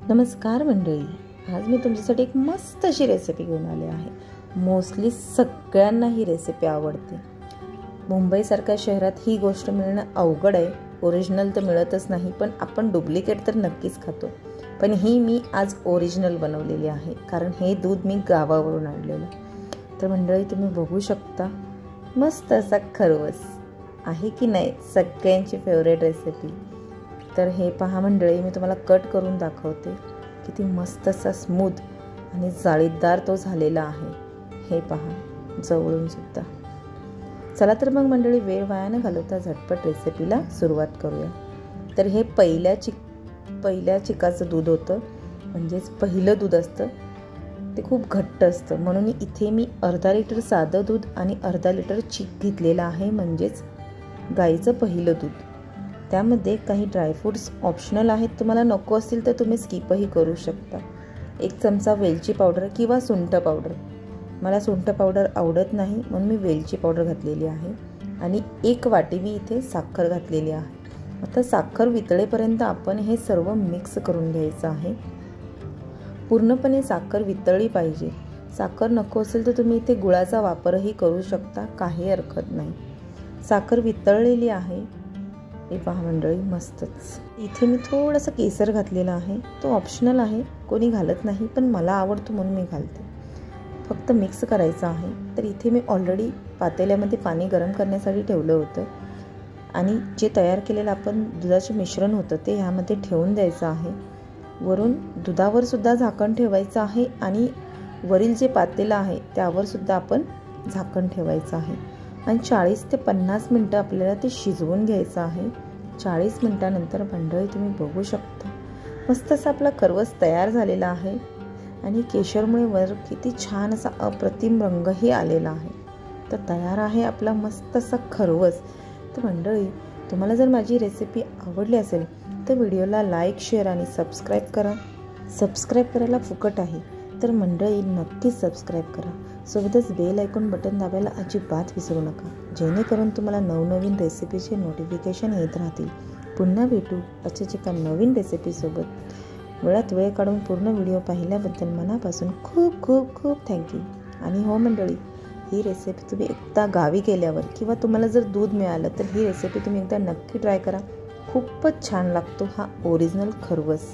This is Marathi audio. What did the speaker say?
नमस्कार मंडळी, आज मी तुमच्यासाठी एक मस्त अशी रेसिपी घेऊन आले आहे। मोस्टली सगळ्यांना ही रेसिपी आवडते। मुंबईसारख्या शहरात ही गोष्ट मिळणं अवघड आहे। ओरिजिनल तर मिळतच नाही, पण आपण डुप्लिकेट तर नक्कीच खातो। पण ही मी आज ओरिजिनल बनवलेली आहे, कारण हे दूध मी गावावरून आणलेलं। तर मंडळी, तुम्ही बघू शकता मस्त असा खरवस आहे की नाही, सगळ्यांची फेवरेट रेसिपी। तर हे पहा मंडळी, मी तुम्हाला कट करून दाखवते। किती मस्त असा स्मूथ आणि जाळीदार तो झालेला आहे। हे पहा जवळून सुद्धा। चला तर मग मंडळी, वेळ वाया न घालवता झटपट रेसिपीला सुरुवात करूया। तर हे पहिल्या चिकाचं दूध होतं, म्हणजेच पहिलं दूध असतं ते खूप घट्ट असतं, म्हणून इथे मी अर्धा लिटर साधं दूध आणि अर्धा लिटर चिक घेतलेला आहे, म्हणजेच गाईचं पहिलं दूध। त्यामध्ये काही ड्रायफ्रूट्स ऑप्शनल आहेत, तुम्हाला नको असतील तर तुम्ही स्किपही करू शकता। 1 चमचा वेलची पावडर किंवा सुंठ पावडर, मला सुंठ पावडर आवडत नाही म्हणून मी वेलची पावडर घातलेली आहे। आणि 1 वाटी मी इथे साखर घातलेली आहे। आता साखर वितळेपर्यंत आपण हे सर्व मिक्स करून घ्यायचं आहे। पूर्णपणे साखर वितळली पाहिजे। साखर नको असेल तर तुम्ही इथे गुळाचा वापरही करू शकता, काही हरकत नाही। साखर वितळलेली आहे। हे पहा मंडळी, मस्तच। इथे मी थोडंसं केसर घातलेलं आहे, तो ऑप्शनल आहे, कोणी घालत नाही, पण मला आवडतो म्हणून मी घालते। फक्त मिक्स करायचं आहे। तर इथे मी ऑलरेडी पातेल्यामध्ये पाणी गरम करण्यासाठी ठेवलं होतं आणि जे तयार केलेलं आपण दुधाचं मिश्रण होतं ते ह्यामध्ये ठेवून द्यायचं आहे। वरून दुधावर सुद्धा झाकण ठेवायचं आहे आणि वरील जे पातेलं आहे त्यावर सुद्धा आपण झाकण ठेवायचं आहे आणि 40 ते 50 मिनटं आपल्याला ते शिजवून घ्यायचं आहे। 40 मिनटानंतर मंडळी तुम्ही बघू शकता मस्त असा आपला खरवस तयार झालेला आहे आणि केशरमुळे वर किती छान असा अप्रतिम रंगही आलेला आहे। तर तयार आहे आपला मस्त असा खरवस। तर मंडळी, तुम्हाला जर माझी रेसिपी आवडली असेल तर व्हिडिओला लाईक, शेअर आणि सबस्क्राईब करा। सबस्क्राईब करायला फुकट आहे, तर मंडळी नक्कीच सबस्क्राईब करा। सोबतच बेल आयकॉन बटन दाबायला अजिबात विसरू नका, जेणेकरून तुम्हाला नवनवीन रेसिपीचे नोटिफिकेशन येत राहतील। पुन्हा भेटू अशाच एका नवीन रेसिपीसोबत। वेळात वेळ काढून पूर्ण व्हिडिओ पाहिल्याबद्दल मनापासून खूप खूप खूप थँक्यू। आणि हो मंडळी, ही रेसिपी तुम्ही एकदा गावी गेल्यावर किंवा तुम्हाला जर दूध मिळालं तर ही रेसिपी तुम्ही एकदा नक्की ट्राय करा। खूपच छान लागतो हा ओरिजिनल खरवस।